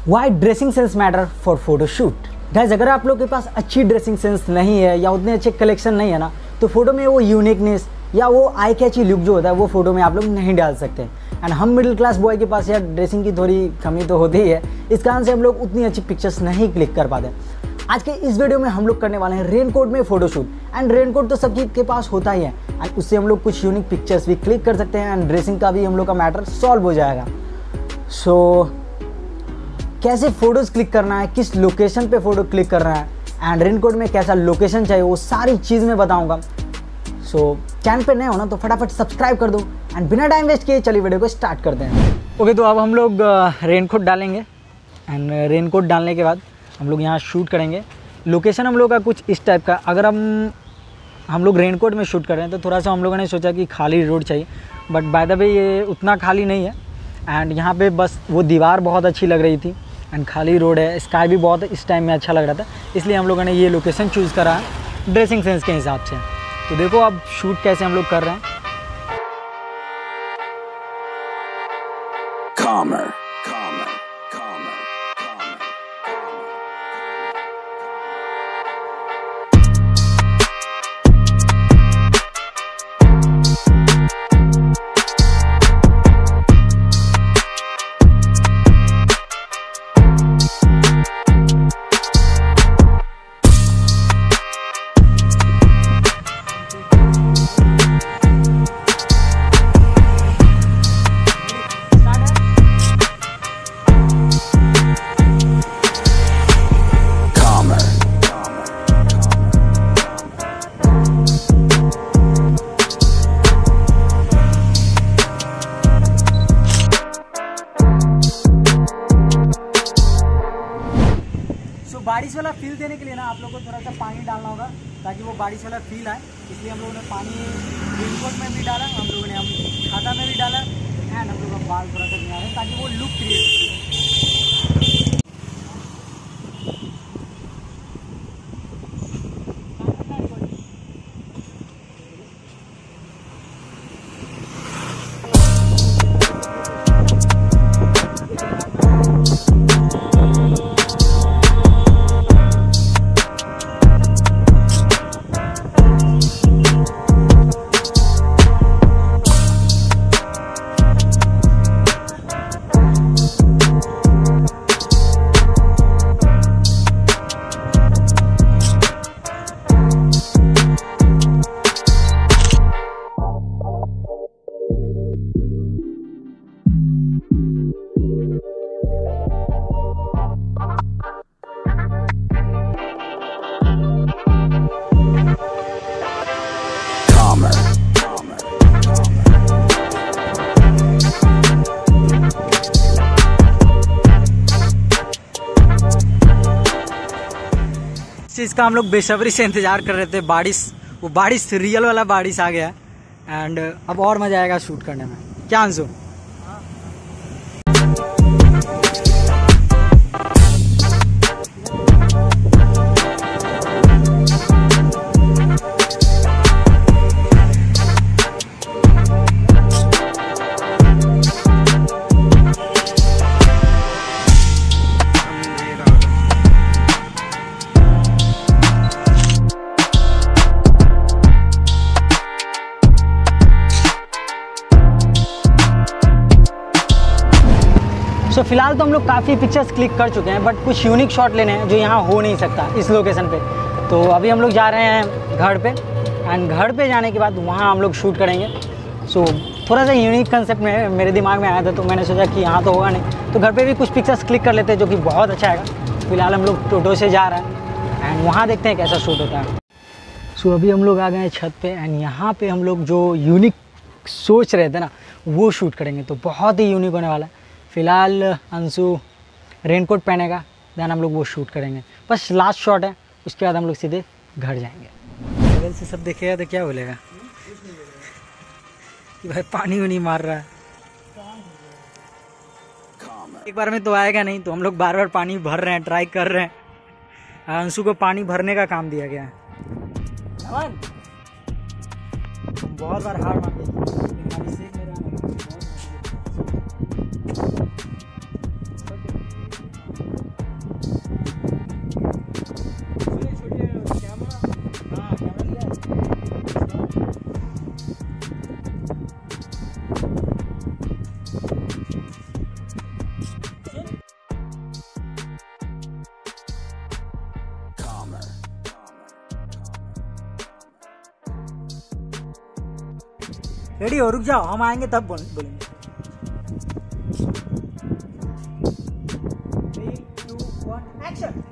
Y dressing sense matter for photoshoot. Guys, अगर आप लोग के पास अच्छी ड्रेसिंग सेंस नहीं है या उतने अच्छे कलेक्शन नहीं है ना, तो फोटो में वो यूनिकनेस या वो आई कैची लुक जो होता है वो फोटो में आप लोग नहीं डाल सकते। एंड हम मिडिल क्लास बॉय के पास यार ड्रेसिंग की थोड़ी कमी तो होती ही है, इस कारण से हम लोग उतनी अच्छी पिक्चर्स नहीं क्लिक कर पाते। आज के इस वीडियो में हम लोग करने वाले हैं रेनकोट में फोटोशूट। एंड रेनकोट तो सबके के पास होता ही है, एंड उससे हम लोग कुछ यूनिक पिक्चर्स भी क्लिक कर सकते हैं एंड ड्रेसिंग का भी हम लोग का मैटर सॉल्व हो जाएगा। सो कैसे फ़ोटोज़ क्लिक करना है, किस लोकेशन पे फ़ोटो क्लिक करना है, एंड रेनकोट में कैसा लोकेशन चाहिए, वो सारी चीज़ मैं बताऊंगा। सो चैनल पे नए हो ना तो फटाफट सब्सक्राइब कर दो एंड बिना टाइम वेस्ट किए चलिए वीडियो को स्टार्ट करते हैं। ओके, तो अब हम लोग रेनकोट डालेंगे एंड रेनकोट डालने के बाद हम लोग यहाँ शूट करेंगे। लोकेशन हम लोग का कुछ इस टाइप का, अगर हम लोग रेनकोट में शूट कर रहे हैं तो थोड़ा सा हम लोगों ने सोचा कि खाली रोड चाहिए, बट बाय द वे ये उतना खाली नहीं है। एंड यहाँ पे बस वो दीवार बहुत अच्छी लग रही थी एंड खाली रोड है, स्काई भी बहुत इस टाइम में अच्छा लग रहा था, इसलिए हम लोगों ने ये लोकेशन चूज़ करा है ड्रेसिंग सेंस के हिसाब से। तो देखो अब शूट कैसे हम लोग कर रहे हैं। बारिश वाला फील देने के लिए ना आप लोगों को थोड़ा सा पानी डालना होगा ताकि वो बारिश वाला फील आए, इसलिए हम लोगों ने पानी रेनकोट में भी डाला, हम लोगों ने छाता में भी डाला एंड हम लोग बाल थोड़ा सा बना रहे हैं ताकि वो लुक क्रिएट। चीज़ का हम लोग बेसब्री से इंतज़ार कर रहे थे, वो बारिश रियल वाला बारिश आ गया एंड अब और मज़ा आएगा शूट करने में। क्या आंसू? सो फिलहाल तो हम लोग काफ़ी पिक्चर्स क्लिक कर चुके हैं, बट कुछ यूनिक शॉट लेने हैं जो यहाँ हो नहीं सकता इस लोकेशन पे। तो अभी हम लोग जा रहे हैं घर पे एंड घर पे जाने के बाद वहाँ हम लोग शूट करेंगे। सो थोड़ा सा यूनिक कंसेप्ट मेरे दिमाग में आया था, तो मैंने सोचा कि यहाँ तो होगा नहीं, तो घर पे भी कुछ पिक्चर्स क्लिक कर लेते हैं जो कि बहुत अच्छा आएगा। फिलहाल हम लोग टोटो से जा रहे हैं एंड वहाँ देखते हैं कैसा शूट होता है। सो अभी हम लोग आ गए हैं छत पे एंड यहाँ पे हम लोग जो यूनिक सोच रहे थे ना वो शूट करेंगे, तो बहुत ही यूनिक होने वाला है। फ़िलहाल अंशु रेनकोट पहनेगा, देन हम लोग वो शूट करेंगे, बस लास्ट शॉट है, उसके बाद हम लोग सीधे घर जाएंगे। बगल से सब देखेगा तो क्या बोलेगा कि भाई पानी भी नहीं मार रहा है। एक बार में तो आएगा नहीं, तो हम लोग बार बार पानी भर रहे हैं, ट्राई कर रहे हैं। अंशु को पानी भरने का काम दिया गया है। बहुत बार हार मारते रेडी हो, रुक जाओ, हम आएंगे तब बोलेंगे। 3, 2, 1 एक्शन।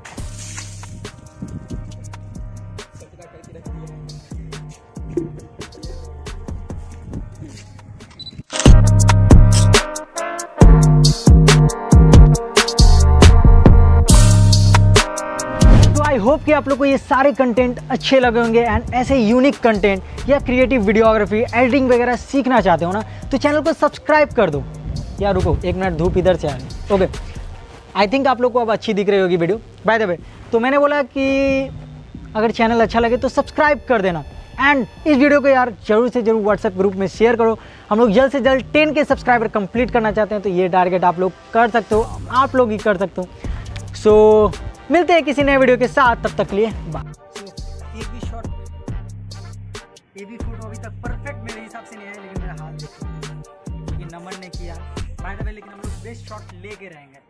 आई होप कि आप लोग को ये सारे कंटेंट अच्छे लगे होंगे एंड ऐसे यूनिक कंटेंट या क्रिएटिव वीडियोग्राफी एडिटिंग वगैरह सीखना चाहते हो ना, तो चैनल को सब्सक्राइब कर दो। यार रुको 1 मिनट, धूप इधर से आ रही है। ओके, आई थिंक आप लोग को अब अच्छी दिख रही होगी वीडियो। बाय द वे, तो मैंने बोला कि अगर चैनल अच्छा लगे तो सब्सक्राइब कर देना एंड इस वीडियो को यार जरूर से जरूर व्हाट्सएप ग्रुप में शेयर करो। हम लोग जल्द से जल्द 10 के सब्सक्राइबर कंप्लीट करना चाहते हैं, तो ये टारगेट आप लोग कर सकते हो, आप लोग ही कर सकते हो। सो मिलते हैं किसी नए वीडियो के साथ, तब तक के लिए बाय। एक भी शॉट, ये भी फोटो अभी तक परफेक्ट मेरे हिसाब से नहीं है, लेकिन मेरा हाथ देखो क्योंकि नमन ने किया। बाय द वे, लेकिन हम लोग बेस्ट शॉट लेके रहेंगे।